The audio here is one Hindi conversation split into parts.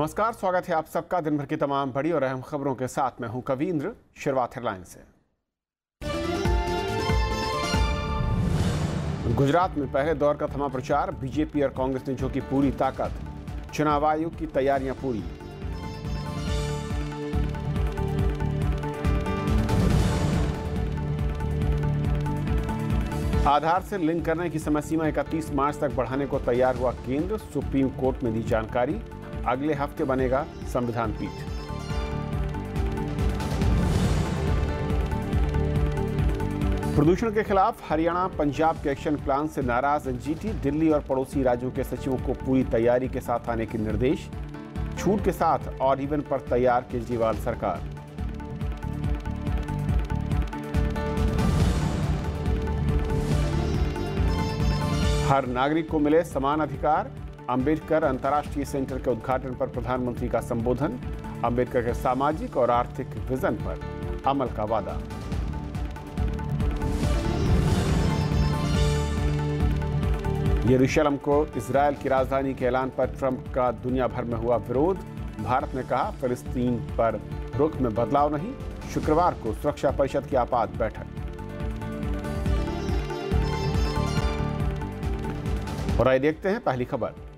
नमस्कार, स्वागत है आप सबका दिन भर की तमाम बड़ी और अहम खबरों के साथ। मैं हूं कवींद्र। शुरुआत हेडलाइन से। गुजरात में पहले दौर का थमा प्रचार, बीजेपी और कांग्रेस ने झोंकी पूरी ताकत। चुनाव आयोग की तैयारियां पूरी। आधार से लिंक करने की समय सीमा 31 मार्च तक बढ़ाने को तैयार हुआ केंद्र। सुप्रीम कोर्ट में दी जानकारी। अगले हफ्ते बनेगा संविधान पीठ। प्रदूषण के खिलाफ हरियाणा पंजाब के एक्शन प्लान से नाराज एनजीटी। दिल्ली और पड़ोसी राज्यों के सचिवों को पूरी तैयारी के साथ आने के निर्देश। छूट के साथ ऑड इवन पर तैयार केजरीवाल सरकार। हर नागरिक को मिले समान अधिकार। अंबेडकर अंतर्राष्ट्रीय सेंटर के उद्घाटन पर प्रधानमंत्री का संबोधन। अंबेडकर के सामाजिक और आर्थिक विजन पर अमल का वादा। यरूशलेम को इजरायल की राजधानी के ऐलान पर ट्रंप का दुनिया भर में हुआ विरोध। भारत ने कहा फिलिस्तीन पर रुख में बदलाव नहीं। शुक्रवार को सुरक्षा परिषद की आपात बैठक। और आइए देखते हैं पहली खबर।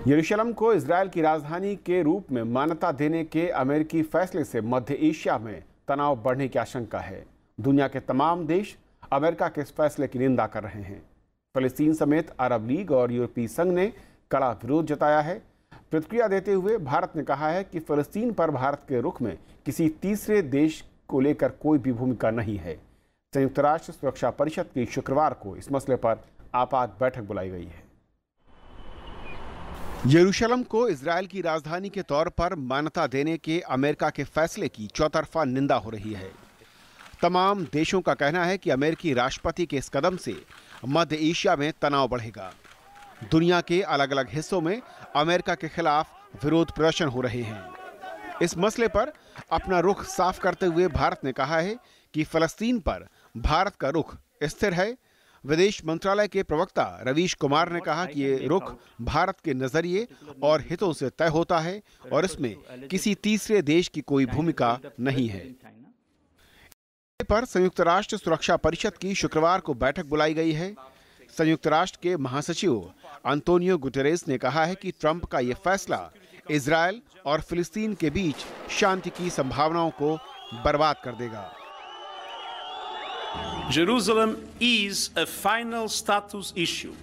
यरूशलेम को इजरायल की राजधानी के रूप में मान्यता देने के अमेरिकी फैसले से मध्य एशिया में तनाव बढ़ने की आशंका है। दुनिया के तमाम देश अमेरिका के इस फैसले की निंदा कर रहे हैं। फिलिस्तीन समेत अरब लीग और यूरोपीय संघ ने कड़ा विरोध जताया है। प्रतिक्रिया देते हुए भारत ने कहा है कि फिलिस्तीन पर भारत के रुख में किसी तीसरे देश को लेकर कोई भी भूमिका नहीं है। संयुक्त राष्ट्र सुरक्षा परिषद की शुक्रवार को इस मसले पर आपात बैठक बुलाई गई है। यरूशलेम को इजरायल की राजधानी के तौर पर मान्यता देने के अमेरिका के फैसले की चौतरफा निंदा हो रही है। तमाम देशों का कहना है कि अमेरिकी राष्ट्रपति के इस कदम से मध्य एशिया में तनाव बढ़ेगा। दुनिया के अलग अलग हिस्सों में अमेरिका के खिलाफ विरोध प्रदर्शन हो रहे हैं। इस मसले पर अपना रुख साफ करते हुए भारत ने कहा है कि फिलिस्तीन पर भारत का रुख स्थिर है। विदेश मंत्रालय के प्रवक्ता रवीश कुमार ने कहा कि ये रुख भारत के नजरिए और हितों से तय होता है और इसमें किसी तीसरे देश की कोई भूमिका नहीं है। पर संयुक्त राष्ट्र सुरक्षा परिषद की शुक्रवार को बैठक बुलाई गई है। संयुक्त राष्ट्र के महासचिव अंतोनियो गुटेरेस ने कहा है कि ट्रंप का यह फैसला इजरायल और फिलिस्तीन के बीच शांति की संभावनाओं को बर्बाद कर देगा। Jerusalem is a final status issue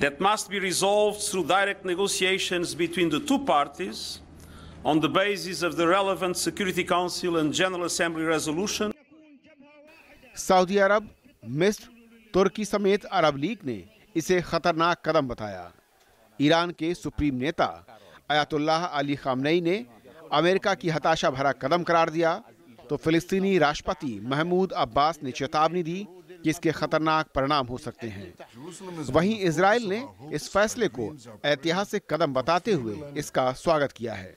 that must be resolved through direct negotiations between the two parties on the basis of the relevant Security Council and General Assembly resolution. Saudi Arab, मिस्र, तुर्की समेत अरब लीग ने इसे खतरनाक कदम बताया। ईरान के सुप्रीम नेता अयातुल्लाह अली खामनेई ने अमेरिका की हताशा भरा कदम करार दिया, तो फिलिस्तीनी राष्ट्रपति महमूद अब्बास ने चेतावनी दी कि इसके खतरनाक परिणाम हो सकते हैं। वहीं इजरायल ने इस फैसले को ऐतिहासिक कदम बताते हुए इसका स्वागत किया है।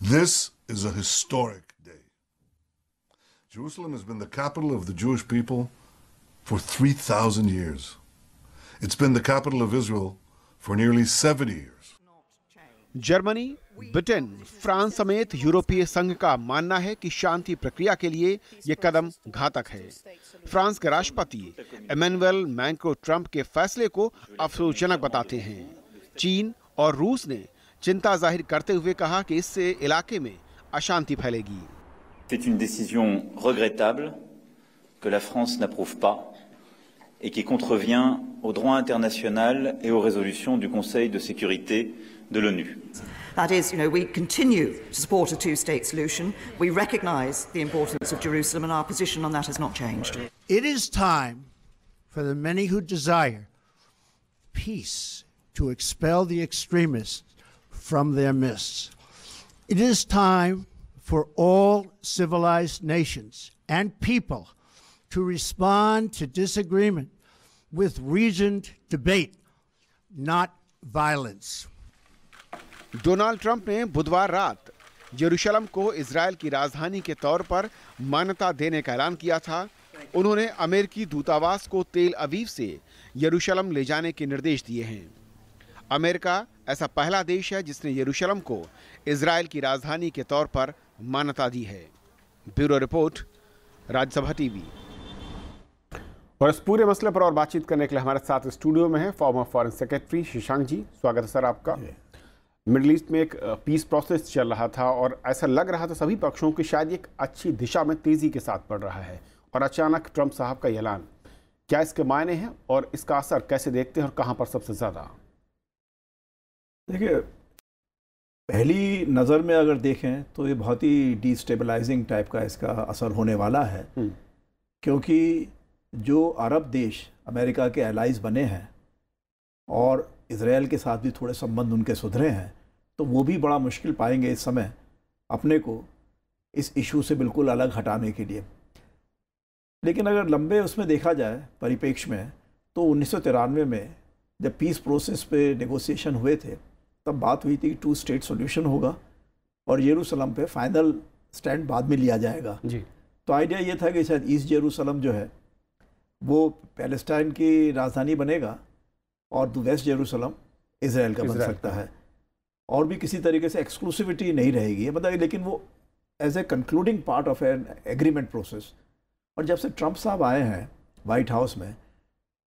This is a historic day. Jerusalem has been the capital of the Jewish people for 3,000 years. It's been the capital of Israel for nearly 70 years. Germany, Britain, France समेत यूरोपीय संघ का मानना है कि शांति प्रक्रिया के लिए ये कदम घातक है। फ्रांस के राष्ट्रपति इमैनुअल मैक्रों ट्रंप के फैसले को अफसोसजनक बताते हैं। चीन और रूस ने चिंता जाहिर करते हुए कहा कि इससे इलाके में अशांति फैलेगी। C'est une décision regrettable que la France n'approuve pas et qui contrevient au droit international et aux résolutions du Conseil de sécurité de l'ONU. That is, we continue to support a two-state solution. We recognise the importance of Jerusalem and our position on that has not changed. It is time for the many who desire peace to expel the extremists from their midst. It is time for all civilized nations and people to respond to disagreement with reasoned debate not violence. Donald Trump ने बुधवार रात यरूशलेम को इजरायल की राजधानी के तौर पर मान्यता देने का ऐलान किया था। उन्होंने अमेरिकी दूतावास को तेल अवीव से यरूशलेम ले जाने के निर्देश दिए हैं। अमेरिका ऐसा पहला देश है जिसने यरूशलेम को इजरायल की राजधानी के तौर पर मान्यता दी है। Bureau report, Rajya Sabha TV. और इस पूरे मसले पर और बातचीत करने के लिए हमारे साथ स्टूडियो में है farmer foreign secretary Shashank ji. स्वागत है सर आपका। मिडिल ईस्ट में एक पीस प्रोसेस चल रहा था और ऐसा लग रहा था सभी पक्षों की शायद एक अच्छी दिशा में तेजी के साथ बढ़ रहा है, और अचानक ट्रंप साहब का ऐलान, क्या इसके मायने हैं और इसका असर कैसे देखते हैं और कहां पर सबसे ज्यादा? देखिए, पहली नज़र में अगर देखें तो ये बहुत ही डिस्टेबलाइजिंग टाइप का इसका असर होने वाला है, क्योंकि जो अरब देश अमेरिका के एलाइज बने हैं और इजराइल के साथ भी थोड़े संबंध उनके सुधरे हैं, तो वो भी बड़ा मुश्किल पाएंगे इस समय अपने को इस इशू से बिल्कुल अलग हटाने के लिए। लेकिन अगर लंबे उसमें देखा जाए परिप्रेक्ष्य में, तो 1993 में जब पीस प्रोसेस पे नेगोशिएशन हुए थे तब बात हुई थी कि 2 स्टेट सॉल्यूशन होगा और यरूशलेम पे फाइनल स्टैंड बाद में लिया जाएगा जी। तो आइडिया ये था कि शायद ईस्ट यरूशलेम जो है वो पैलेस्टाइन की राजधानी बनेगा और वेस्ट यरूशलेम इजराइल का बन सकता है, और भी किसी तरीके से एक्सक्लूसिविटी नहीं रहेगी, मतलब, लेकिन वो as a concluding part of an agreement process. और जब से ट्रंप साहब आए हैं वाइट हाउस में,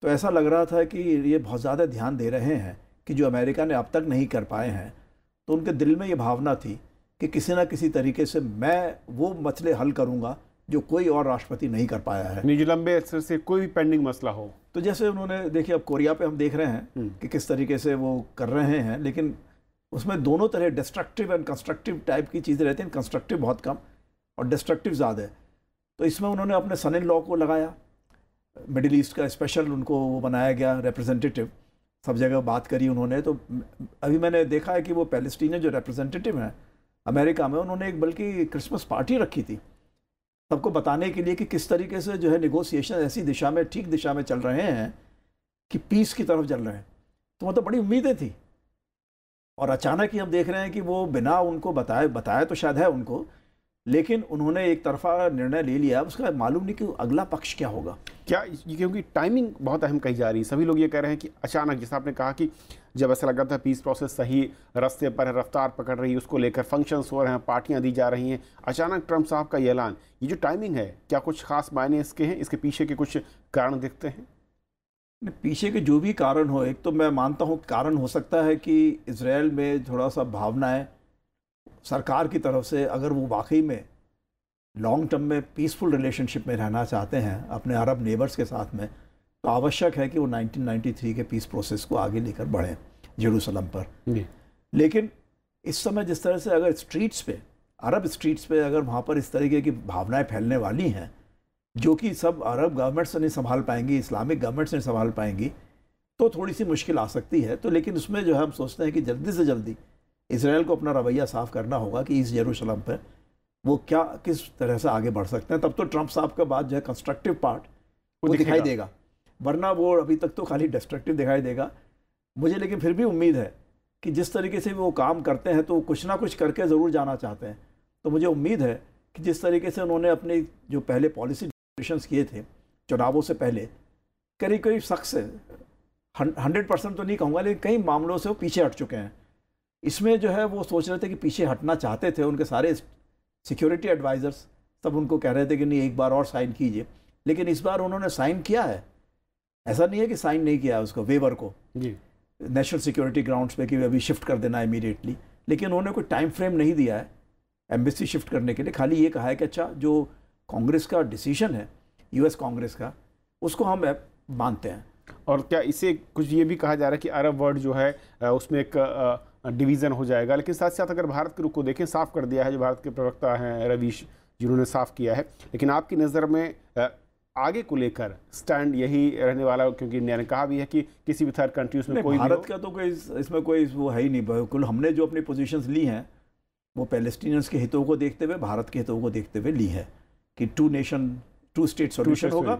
तो ऐसा लग रहा था कि ये बहुत ज़्यादा ध्यान दे रहे हैं कि जो अमेरिका ने अब तक नहीं कर पाए हैं, तो उनके दिल में ये भावना थी कि किसी ना किसी तरीके से मैं वो मसले हल करूँगा जो कोई और राष्ट्रपति नहीं कर पाया है। जो लंबे अरसे से कोई भी पेंडिंग मसला हो, तो जैसे उन्होंने, देखिए, अब कोरिया पे हम देख रहे हैं कि किस तरीके से वो कर रहे हैं, लेकिन उसमें दोनों तरह डिस्ट्रक्टिव एंड कंस्ट्रक्टिव टाइप की चीज़ें रहती हैं। कंस्ट्रक्टिव बहुत कम और डिस्ट्रक्टिव ज़्यादा है। तो इसमें उन्होंने अपने सन इन लॉ को लगाया, मिडिल ईस्ट का स्पेशल उनको वो बनाया गया रिप्रेजेंटेटिव, सब जगह बात करी उन्होंने। तो अभी मैंने देखा है कि वो पैलेस्टीनियन जो रिप्रेजेंटेटिव हैं अमेरिका में, उन्होंने एक बल्कि क्रिसमस पार्टी रखी थी सबको बताने के लिए कि किस तरीके से जो है नेगोशिएशन ऐसी दिशा में, ठीक दिशा में चल रहे हैं कि पीस की तरफ चल रहे हैं। तो मतलब बड़ी उम्मीदें थी, और अचानक ही हम देख रहे हैं कि वो बिना उनको बताया तो शायद है उनको, लेकिन उन्होंने एक तरफा निर्णय ले लिया। उसका मालूम नहीं कि अगला पक्ष क्या होगा, क्या, क्योंकि टाइमिंग बहुत अहम कही जा रही है। सभी लोग ये कह रहे हैं कि अचानक, जैसा आपने कहा कि जब ऐसा लगा था पीस प्रोसेस सही रास्ते पर है, रफ्तार पकड़ रही है, उसको लेकर फंक्शंस हो रहे हैं, पार्टियां दी जा रही हैं, अचानक ट्रंप साहब का ये ऐलान, ये जो टाइमिंग है, क्या कुछ खास मायने इसके हैं? इसके पीछे के कुछ कारण दिखते हैं? पीछे के जो भी कारण हो, एक तो मैं मानता हूँ कारण हो सकता है कि इजराइल में थोड़ा सा भावनाएं सरकार की तरफ से, अगर वो वाकई में लॉन्ग टर्म में पीसफुल रिलेशनशिप में रहना चाहते हैं अपने अरब नेबर्स के साथ में, तो आवश्यक है कि वो 1993 के पीस प्रोसेस को आगे लेकर बढ़ें यरूशलेम पर। लेकिन इस समय जिस तरह से अगर स्ट्रीट्स पे, अरब स्ट्रीट्स पे, अगर वहाँ पर इस तरीके की भावनाएं फैलने वाली हैं जो कि सब अरब गवर्नमेंट्स नहीं संभाल पाएंगी, इस्लामिक गवर्नमेंट्स नहीं संभाल पाएंगी, तो थोड़ी सी मुश्किल आ सकती है। तो लेकिन उसमें जो है हम सोचते हैं कि जल्दी से जल्दी इजराइल को अपना रवैया साफ करना होगा कि ईस्ट यरूशलेम पर वो क्या, किस तरह से आगे बढ़ सकते हैं। तब तो ट्रंप साहब का बाद जो है कंस्ट्रक्टिव पार्ट वो दिखाई देगा, वरना वो अभी तक तो खाली डिस्ट्रक्टिव दिखाई देगा। मुझे लेकिन फिर भी उम्मीद है कि जिस तरीके से वो काम करते हैं तो कुछ ना कुछ करके ज़रूर जाना चाहते हैं। तो मुझे उम्मीद है कि जिस तरीके से उन्होंने अपने जो पहले पॉलिसी डिसीजंस किए थे चुनावों से पहले, करीब करीब शख्स 100% तो नहीं कहूँगा, लेकिन कई मामलों से वो पीछे हट चुके हैं। इसमें जो है वो सोच रहे थे कि पीछे हटना चाहते थे, उनके सारे सिक्योरिटी एडवाइज़र्स सब उनको कह रहे थे कि नहीं, एक बार और साइन कीजिए, लेकिन इस बार उन्होंने साइन किया है। ऐसा नहीं है कि साइन नहीं किया है उसको, वेवर को जी, नेशनल सिक्योरिटी ग्राउंड्स पे कि अभी शिफ्ट कर देना इमीडिएटली, लेकिन उन्होंने कोई टाइम फ्रेम नहीं दिया है एम्बेसी शिफ्ट करने के लिए। खाली ये कहा है कि अच्छा, जो कांग्रेस का डिसीजन है, यूएस कांग्रेस का, उसको हम मानते हैं। और क्या इसे कुछ ये भी कहा जा रहा है कि अरब वर्ल्ड जो है उसमें एक डिवीज़न हो जाएगा? लेकिन साथ साथ अगर भारत के रुख को देखें, साफ कर दिया है जो भारत के प्रवक्ता हैं रवीश जिन्होंने साफ किया है, लेकिन आपकी नज़र में आगे को लेकर स्टैंड यही रहने वाला, क्योंकि इंडिया ने कहा भी है कि किसी भी थर्ड कंट्री उसमें कोई भारत का तो कोई इसमें कोई वो है ही नहीं। बिल्कुल हमने जो अपनी पोजीशंस ली हैं वो पैलेस्टीनियंस के हितों को देखते हुए, भारत के हितों को देखते हुए ली है कि 2 नेशन 2 स्टेट सॉल्यूशन होगा।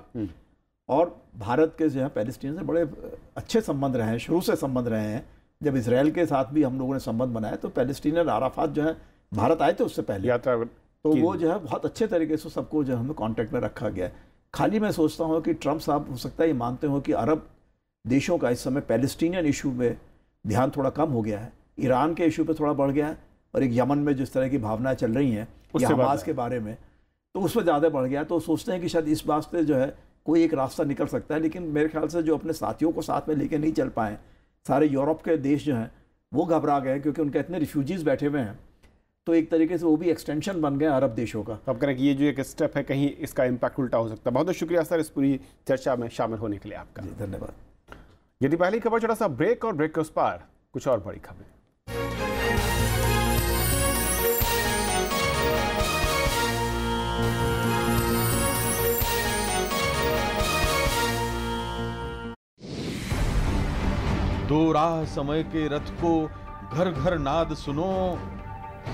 और भारत के जो है पैलेस्टीन से बड़े अच्छे संबंध रहे हैं, शुरू से संबंध रहे हैं। जब इसराइल के साथ भी हम लोगों ने संबंध बनाया तो पैलेस्टीनियन आराफात जो है भारत आए थे उससे पहले यात्रा, तो वो जो है बहुत अच्छे तरीके से सबको जो हमें कांटेक्ट में रखा गया है। खाली मैं सोचता हूँ कि ट्रंप साहब हो सकता है ये मानते हो कि अरब देशों का इस समय पैलेस्टीनियन इशू में ध्यान थोड़ा कम हो गया है, ईरान के इशू पे थोड़ा बढ़ गया है, और एक यमन में जिस तरह की भावनाएं चल रही हैं हमास के बारे में, तो उस पर ज़्यादा बढ़ गया। तो सोचते हैं कि शायद इस बात से जो है कोई एक रास्ता निकल सकता है। लेकिन मेरे ख्याल से जो अपने साथियों को साथ में लेके नहीं चल पाए, सारे यूरोप के देश जो हैं वो घबरा गए क्योंकि उनके इतने रिफ्यूजीज़ बैठे हुए हैं, तो एक तरीके से वो भी एक्सटेंशन बन गए अरब देशों का। तो अब करें कि ये जो एक स्टेप है कहीं इसका इम्पैक्ट उल्टा हो सकता है। बहुत बहुत शुक्रिया सर इस पूरी चर्चा में शामिल होने के लिए आपका। धन्यवाद। यदि पहली खबर छोटा सा ब्रेक, और ब्रेक के उस पार कुछ और बड़ी खबरें। दो राह समय के रथ को घर घर नाद सुनो,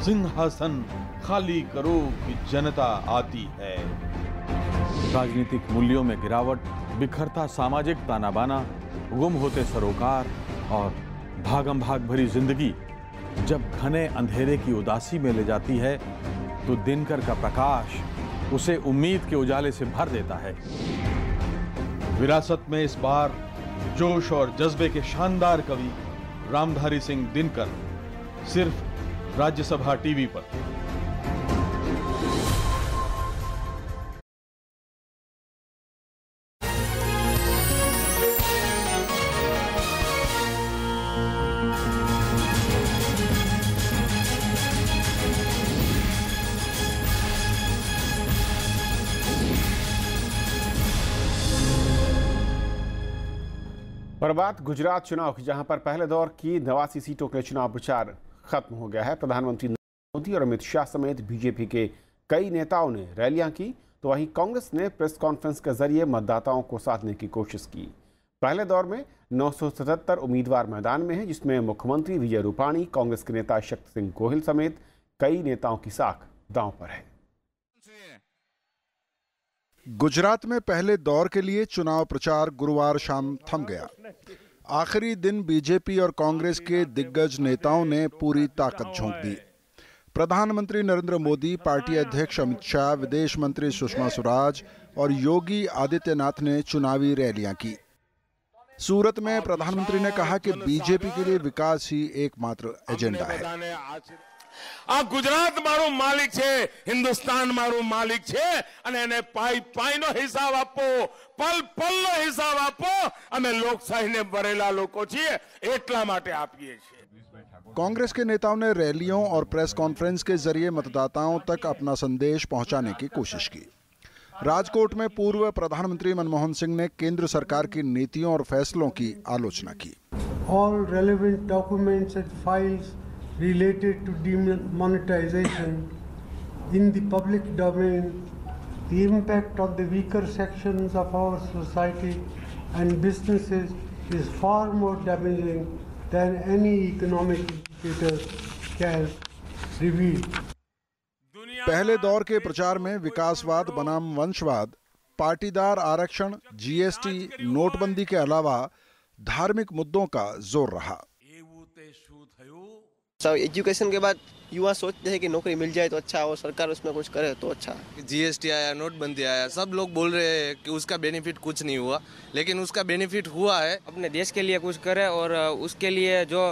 सिंहासन खाली करो कि जनता आती है। राजनीतिक मूल्यों में गिरावट, बिखरता सामाजिक ताना बाना, गुम होते सरोकार और भागम भाग भरी जिंदगी जब घने अंधेरे की उदासी में ले जाती है तो दिनकर का प्रकाश उसे उम्मीद के उजाले से भर देता है। विरासत में इस बार जोश और जज्बे के शानदार कवि रामधारी सिंह दिनकर, सिर्फ राज्यसभा टीवी पर। पर बात गुजरात चुनाव की, जहां पर पहले दौर की 89 सीटों के लिए चुनाव प्रचार खत्म हो गया है। प्रधानमंत्री नरेंद्र मोदी और अमित शाह समेत बीजेपी के कई नेताओं ने रैलियां की, तो वहीं कांग्रेस ने प्रेस कॉन्फ्रेंस के जरिए मतदाताओं को साधने की कोशिश की। पहले दौर में 977 उम्मीदवार मैदान में हैं, जिसमें मुख्यमंत्री विजय रूपाणी, कांग्रेस के नेता शक्ति सिंह गोहिल समेत कई नेताओं की साख दांव पर है। गुजरात में पहले दौर के लिए चुनाव प्रचार गुरुवार शाम थम गया। आखिरी दिन बीजेपी और कांग्रेस के दिग्गज नेताओं ने पूरी ताकत झोंक दी। प्रधानमंत्री नरेंद्र मोदी, पार्टी अध्यक्ष अमित शाह, विदेश मंत्री सुषमा स्वराज और योगी आदित्यनाथ ने चुनावी रैलियां की। सूरत में प्रधानमंत्री ने कहा कि बीजेपी के लिए विकास ही एकमात्र एजेंडा है। आ गुजरात मारू मालिक छे, हिंदुस्तान मारू मालिक छे, અને એને પાઈ પાઈનો હિસાબ આપો, પલ પલનો હિસાબ આપો। અમે લોકશાહીને ભરેલા લોકો છીએ, એટલા માટે આપીએ છીએ। कांग्रेस के नेताओं ने रैलियों और प्रेस कॉन्फ्रेंस के जरिए मतदाताओं तक अपना संदेश पहुंचाने की कोशिश की। राजकोट में पूर्व प्रधानमंत्री मनमोहन सिंह ने केंद्र सरकार की नीतियों और फैसलों की आलोचना की। All relevant documents and files related to demonetization in the public domain, the impact on the weaker sections of our society and businesses is far more damaging than any economic indicator can reveal. पहले दौर के प्रचार में विकासवाद बनाम वंशवाद, पाटीदार आरक्षण, जीएसटी, नोटबंदी के अलावा धार्मिक मुद्दों का जोर रहा। एजुकेशन के बाद युवा सोचते हैं कि नौकरी मिल जाए तो अच्छा, और सरकार उसमें कुछ करे तो अच्छा। जीएसटी आया, नोटबंदी आया, सब लोग बोल रहे हैं कि उसका बेनिफिट कुछ नहीं हुआ, लेकिन उसका बेनिफिट हुआ है। अपने देश के लिए कुछ करे और उसके लिए जो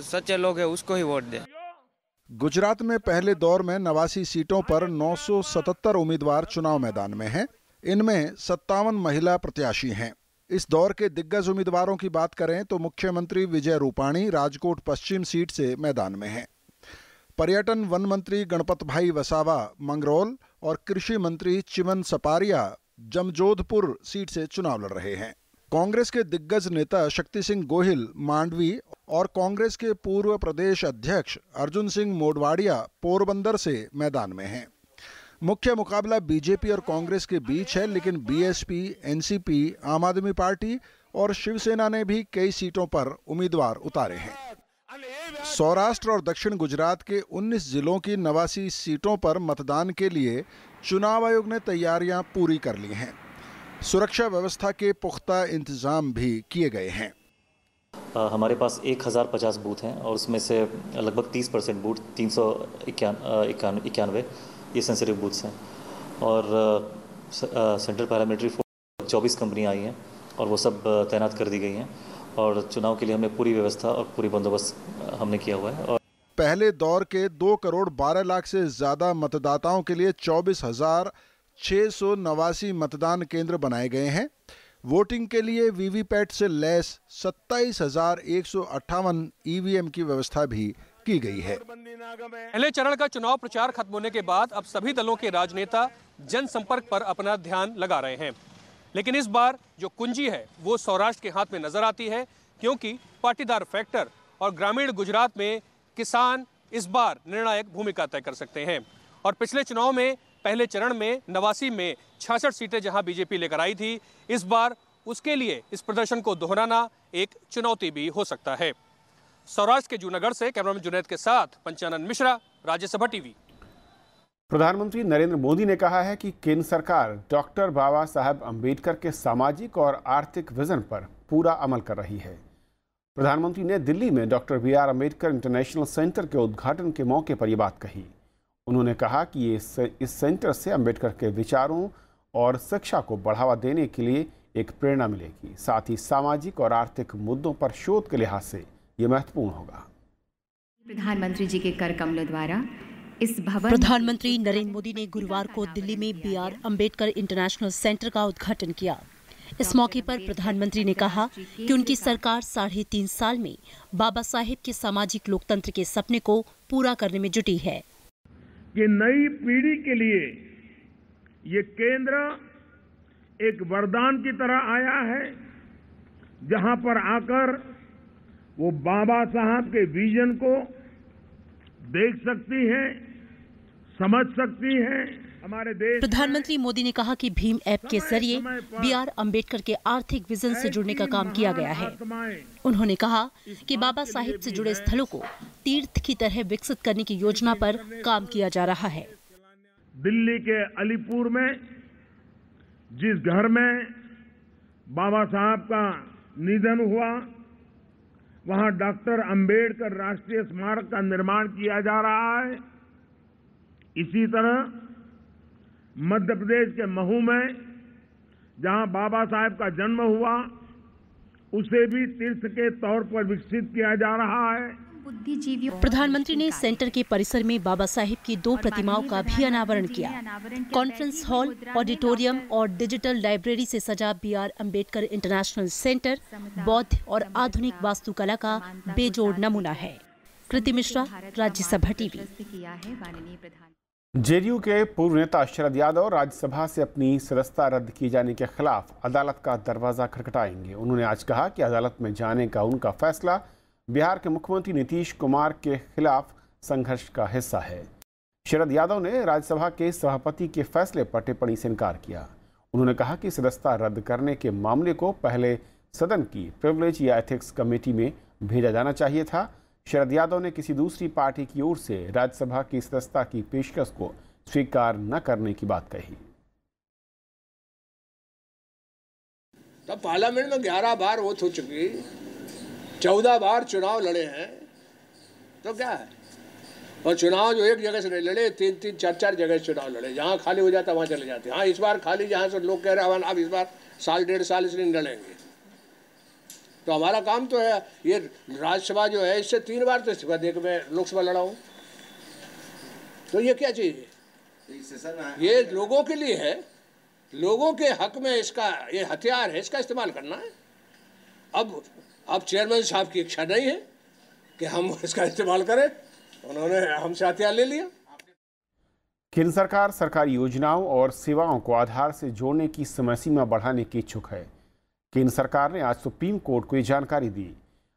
सच्चे लोग हैं उसको ही वोट दे। गुजरात में पहले दौर में 89 सीटों पर 977 उम्मीदवार चुनाव मैदान में हैं। इनमें 57 महिला प्रत्याशी हैं। इस दौर के दिग्गज उम्मीदवारों की बात करें तो मुख्यमंत्री विजय रूपाणी राजकोट पश्चिम सीट से मैदान में हैं। पर्यटन वन मंत्री गणपत भाई वसावा मंगरौल और कृषि मंत्री चिमन सपारिया जमजोधपुर सीट से चुनाव लड़ रहे हैं। कांग्रेस के दिग्गज नेता शक्ति सिंह गोहिल मांडवी और कांग्रेस के पूर्व प्रदेश अध्यक्ष अर्जुन सिंह मोडवाडिया पोरबंदर से मैदान में हैं। मुख्य मुकाबला बीजेपी और कांग्रेस के बीच है, लेकिन बीएसपी, एनसीपी, आम आदमी पार्टी और शिवसेना ने भी कई सीटों पर उम्मीदवार उतारे हैं। सौराष्ट्र और दक्षिण गुजरात के 19 जिलों की 89 सीटों पर मतदान के लिए चुनाव आयोग ने तैयारियां पूरी कर ली हैं। सुरक्षा व्यवस्था के पुख्ता इंतजाम भी किए गए हैं। हमारे पास 1050 बूथ हैं और उसमें से लगभग 30% बूथ 391 ये सेंसिटिव बूथ्स हैं और सेंट्रल पैरामिलिट्री फोर्स 24 कंपनियां आई हैं और वो सब तैनात कर दी गई हैं और चुनाव के लिए हमने पूरी व्यवस्था और पूरी बंदोबस्त हमने किया हुआ है। और पहले दौर के 2 करोड़ 12 लाख से ज्यादा मतदाताओं के लिए 24,689 मतदान केंद्र बनाए गए हैं। वोटिंग के लिए वीवीपैट से लैस 27,158 ईवीएम की व्यवस्था भी की गई है। पहले चरण का चुनाव प्रचार खत्म होने के बाद अब सभी दलों के राजनेता जनसंपर्क पर अपना ध्यान लगा रहे हैं, लेकिन इस बार जो कुंजी है वो सौराष्ट्र के हाथ में नजर आती है, क्योंकि पाटीदार फैक्टर और ग्रामीण गुजरात में किसान इस बार निर्णायक भूमिका तय कर सकते हैं। और पिछले चुनाव में पहले चरण में 89 में 66 सीटें जहां बीजेपी लेकर आई थी, इस बार उसके लिए इस प्रदर्शन को दोहराना एक चुनौती भी हो सकता है। सौराष्ट्र के जूनागढ़ से कैमरामैन जुनैद के साथ पंचानन मिश्रा, राज्यसभा टीवी। प्रधानमंत्री नरेंद्र मोदी ने कहा है कि केंद्र सरकार डॉक्टर बाबा साहेब अंबेडकर के सामाजिक और आर्थिक विजन पर पूरा अमल कर रही है। प्रधानमंत्री ने दिल्ली में doctor BR Ambedkar international centre के उद्घाटन के मौके पर यह बात कही। उन्होंने कहा कि इस सेंटर से अम्बेडकर के विचारों और शिक्षा को बढ़ावा देने के लिए एक प्रेरणा मिलेगी। साथ ही सामाजिक और आर्थिक मुद्दों पर शोध के लिहाज से ये महत्वपूर्ण होगा। प्रधानमंत्री जी के कर कमलों द्वारा इस भवन प्रधानमंत्री नरेंद्र मोदी ने गुरुवार को दिल्ली में BR अम्बेडकर इंटरनेशनल सेंटर का उद्घाटन किया। इस मौके पर प्रधानमंत्री ने कहा कि उनकी सरकार 3.5 साल में बाबा साहेब के सामाजिक लोकतंत्र के सपने को पूरा करने में जुटी है। कि नई पीढ़ी के लिए ये केंद्र एक वरदान की तरह आया है, जहां पर आकर वो बाबा साहब के विजन को देख सकती हैं, समझ सकती हैं। हमारे देश प्रधानमंत्री मोदी ने कहा कि भीम ऐप के जरिए BR अम्बेडकर के आर्थिक विजन से जुड़ने का काम किया गया है। उन्होंने कहा कि बाबा साहेब से जुड़े स्थलों को तीर्थ की तरह विकसित करने की योजना पर काम किया जा रहा है। दिल्ली के अलीपुर में जिस घर में बाबा साहब का निधन हुआ, वहां डॉक्टर अंबेडकर राष्ट्रीय स्मारक का निर्माण किया जा रहा है। इसी तरह मध्य प्रदेश के महू में जहां बाबा साहेब का जन्म हुआ, उसे भी तीर्थ के तौर पर विकसित किया जा रहा है। प्रधानमंत्री ने सेंटर के परिसर में बाबा साहेब की 2 प्रतिमाओं का भी अनावरण किया। कॉन्फ्रेंस हॉल, ऑडिटोरियम और डिजिटल लाइब्रेरी से सजा BR अम्बेडकर इंटरनेशनल सेंटर बौद्ध और आधुनिक वास्तुकला का बेजोड़ नमूना है। कृति मिश्रा, राज्यसभा टीवी। जेडीयू के पूर्व नेता शरद यादव राज्यसभा से अपनी सदस्यता रद्द किए जाने के खिलाफ अदालत का दरवाजा खटखटाएंगे। उन्होंने आज कहा कि अदालत में जाने का उनका फैसला बिहार के मुख्यमंत्री नीतीश कुमार के खिलाफ संघर्ष का हिस्सा है। शरद यादव ने राज्यसभा के सभापति के फैसले पर टिप्पणी से इनकार किया। उन्होंने कहा कि सदस्यता रद्द करने के मामले को पहले सदन की प्रिविलेज या एथिक्स कमेटी में भेजा जाना चाहिए था। शरद यादव ने किसी दूसरी पार्टी की ओर से राज्यसभा की सदस्यता की पेशकश को स्वीकार न करने की बात कही। तब पार्लियामेंट में 11 बार वोट हो चुकी, 14 बार चुनाव लड़े हैं, तो क्या है। और चुनाव जो एक जगह से नहीं लड़े, 3-3, 4-4 जगह चुनाव लड़े। जहाँ खाली हो जाता वहाँ चले जाते। हाँ, इस बार खाली जहाँ से लोग कह रहे हैं अब इस बार 1.5 साल इसलिए नहीं लड़ेंगे। तो हमारा काम तो है, ये राज्यसभा जो है इससे 3 बार तो इस्तीफा दे के मैं लोकसभा लड़ा हूँ। तो ये क्या चीज़ है? ये लोगों के लिए है, लोगों के हक में इसका ये हथियार है, इसका इस्तेमाल करना है। अब चेयरमैन साहब की इच्छा नहीं है कि हम इसका इस्तेमाल करें, उन्होंने हमसे हथियार ले लिया। केंद्र सरकार सरकारी योजनाओं और सेवाओं को आधार से जोड़ने की समय सीमा बढ़ाने की इच्छुक है। केंद्र सरकार ने आज सुप्रीम कोर्ट को ये जानकारी दी।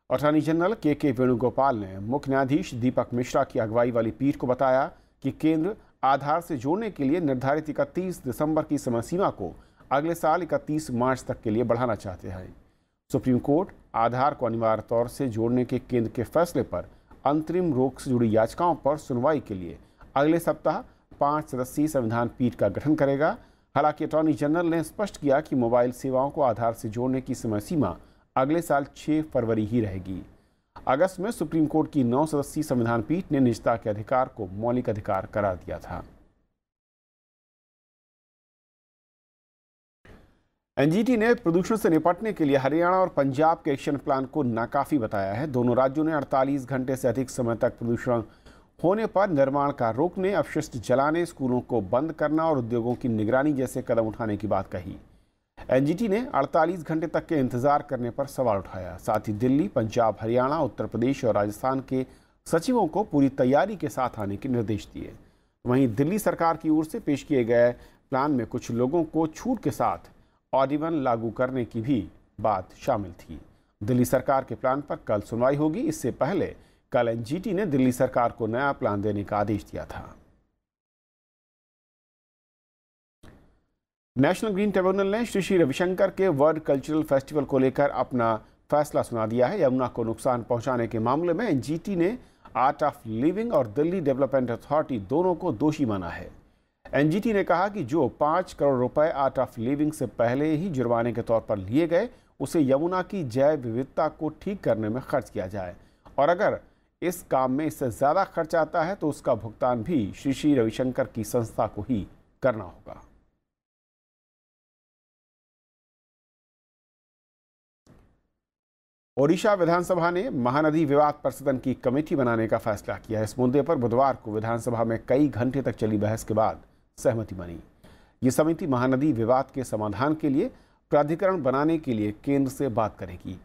अटॉर्नी जनरल के वेणुगोपाल ने मुख्य न्यायाधीश दीपक मिश्रा की अगुवाई वाली पीठ को बताया कि केंद्र आधार से जोड़ने के लिए निर्धारित 31 दिसंबर की समय सीमा को अगले साल 31 मार्च तक के लिए बढ़ाना चाहते हैं। सुप्रीम कोर्ट आधार को अनिवार्य तौर से जोड़ने के केंद्र के फैसले पर अंतरिम रोक से जुड़ी याचिकाओं पर सुनवाई के लिए अगले सप्ताह 5 सदस्यीय संविधान पीठ का गठन करेगा। हालांकि अटॉर्नी जनरल ने स्पष्ट किया कि मोबाइल सेवाओं को आधार से जोड़ने की समय सीमा अगले साल 6 फरवरी ही रहेगी। अगस्त में सुप्रीम कोर्ट की 9 सदस्यीय संविधान पीठ ने निजता के अधिकार को मौलिक अधिकार करार दिया था। एनजीटी ने प्रदूषण से निपटने के लिए हरियाणा और पंजाब के एक्शन प्लान को नाकाफी बताया है। दोनों राज्यों ने 48 घंटे से अधिक समय तक प्रदूषण होने पर निर्माण कार्य रोकने, अपशिष्ट जलाने, स्कूलों को बंद करना और उद्योगों की निगरानी जैसे कदम उठाने की बात कही। एनजीटी ने 48 घंटे तक के इंतजार करने पर सवाल उठाया। साथ ही दिल्ली, पंजाब, हरियाणा, उत्तर प्रदेश और राजस्थान के सचिवों को पूरी तैयारी के साथ आने के निर्देश दिए। वहीं दिल्ली सरकार की ओर से पेश किए गए प्लान में कुछ लोगों को छूट के साथ ऑड इवन लागू करने की भी बात शामिल थी। दिल्ली सरकार के प्लान पर कल सुनवाई होगी। इससे पहले कल एनजीटी ने दिल्ली सरकार को नया प्लान देने का आदेश दिया था। नेशनल ग्रीन ट्रिब्यूनल ने श्री रविशंकर के वर्ल्ड कल्चरल फेस्टिवल को लेकर अपना फैसला सुना दिया है। यमुना को नुकसान पहुंचाने के मामले में एनजीटी ने आर्ट ऑफ लिविंग और दिल्ली डेवलपमेंट अथॉरिटी दोनों को दोषी माना है। एनजीटी ने कहा कि जो 5 करोड़ रुपए आर्ट ऑफ लिविंग से पहले ही जुर्माने के तौर पर लिए गए, उसे यमुना की जैव विविधता को ठीक करने में खर्च किया जाए, और अगर इस काम में इससे ज़्यादा खर्च आता है तो उसका भुगतान भी श्री रविशंकर की संस्था को ही करना होगा। ओडिशा विधानसभा ने महानदी विवाद पर सदन की कमेटी बनाने का फैसला किया। इस मुद्दे पर बुधवार को विधानसभा में कई घंटे तक चली बहस के बाद सहमति बनी। ये समिति महानदी विवाद के समाधान के लिए प्राधिकरण बनाने के लिए केंद्र से बात करेगी।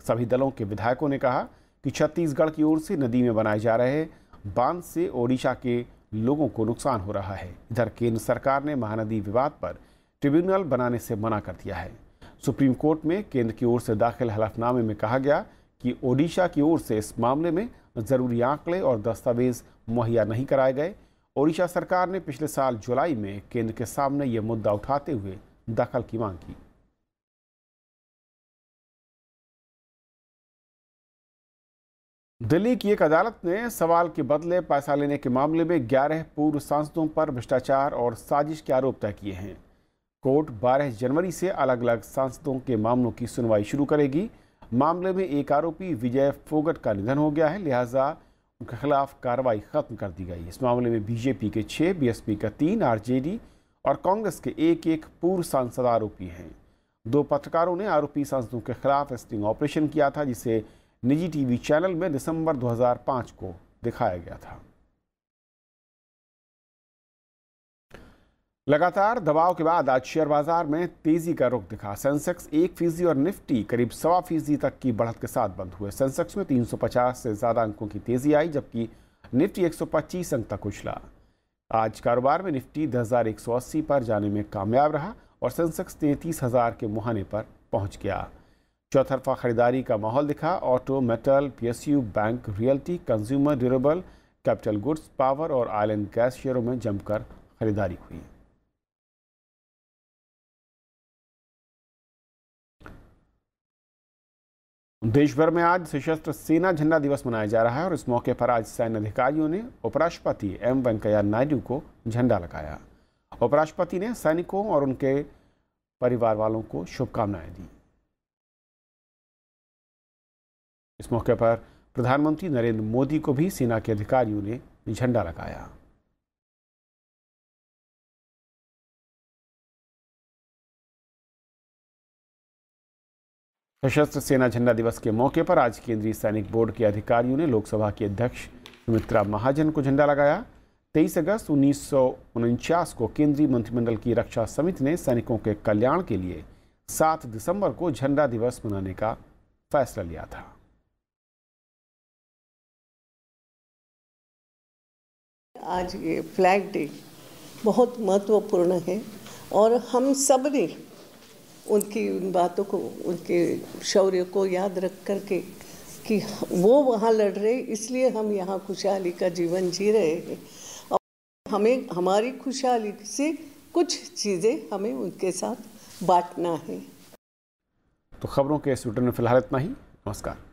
सभी दलों के विधायकों ने कहा कि छत्तीसगढ़ की ओर से नदी में बनाए जा रहे बांध से ओडिशा के लोगों को नुकसान हो रहा है। इधर केंद्र सरकार ने महानदी विवाद पर ट्रिब्यूनल बनाने से मना कर दिया है। सुप्रीम कोर्ट में केंद्र की ओर से दाखिल हलफनामे में कहा गया कि ओडिशा की ओर से इस मामले में जरूरी आंकड़े और दस्तावेज मुहैया नहीं कराए गए। ओडिशा सरकार ने पिछले साल जुलाई में केंद्र के सामने यह मुद्दा उठाते हुए दखल की मांग की। दिल्ली की एक अदालत ने सवाल के बदले पैसा लेने के मामले में 11 पूर्व सांसदों पर भ्रष्टाचार और साजिश के आरोप तय किए हैं। कोर्ट 12 जनवरी से अलग अलग सांसदों के मामलों की सुनवाई शुरू करेगी। मामले में एक आरोपी विजय फोगट का निधन हो गया है, लिहाजा उनके खिलाफ कार्रवाई खत्म कर दी गई। इस मामले में बीजेपी के 6, बीएसपी का 3, आरजेडी और कांग्रेस के एक पूर्व सांसद आरोपी हैं। 2 पत्रकारों ने आरोपी सांसदों के खिलाफ स्टिंग ऑपरेशन किया था, जिसे निजी टीवी चैनल में दिसंबर 2005 को दिखाया गया था। लगातार दबाव के बाद आज शेयर बाजार में तेजी का रुख दिखा। सेंसेक्स 1% और निफ्टी करीब 1.25% तक की बढ़त के साथ बंद हुए। सेंसेक्स में 350 से ज्यादा अंकों की तेजी आई, जबकि निफ्टी 125 अंक तक उछला। आज कारोबार में निफ्टी 10,180 पर जाने में कामयाब रहा और सेंसेक्स 33,000 के मुहाने पर पहुंच गया। चौतरफा खरीदारी का माहौल दिखा। Auto, metal, PSU, bank, realty, consumer durable, capital goods, power और ऑयल एंड गैस शेयरों में जमकर खरीदारी हुई। देश भर में आज सशस्त्र सेना झंडा दिवस मनाया जा रहा है और इस मौके पर आज सैन्य अधिकारियों ने उपराष्ट्रपति एम वेंकैया नायडू को झंडा लगाया। उपराष्ट्रपति ने सैनिकों और उनके परिवार वालों को शुभकामनाएं दी। इस मौके पर प्रधानमंत्री नरेंद्र मोदी को भी सेना के अधिकारियों ने झंडा लगाया। सशस्त्र सेना झंडा दिवस के मौके पर आज केंद्रीय सैनिक बोर्ड के अधिकारियों ने लोकसभा की अध्यक्ष सुमित्रा महाजन को झंडा लगाया। 23 अगस्त 1949 को केंद्रीय मंत्रिमंडल की रक्षा समिति ने सैनिकों के कल्याण के लिए 7 दिसंबर को झंडा दिवस मनाने का फैसला लिया था। आज ये फ्लैग डे बहुत महत्वपूर्ण है और हम सब ने उनकी उन बातों को, उनके शौर्य को याद रख करके कि वो वहाँ लड़ रहे, इसलिए हम यहाँ खुशहाली का जीवन जी रहे हैं और हमें हमारी खुशहाली से कुछ चीज़ें हमें उनके साथ बांटना है। तो खबरों के इस बुलेटिन में फिलहाल इतना ही। नमस्कार।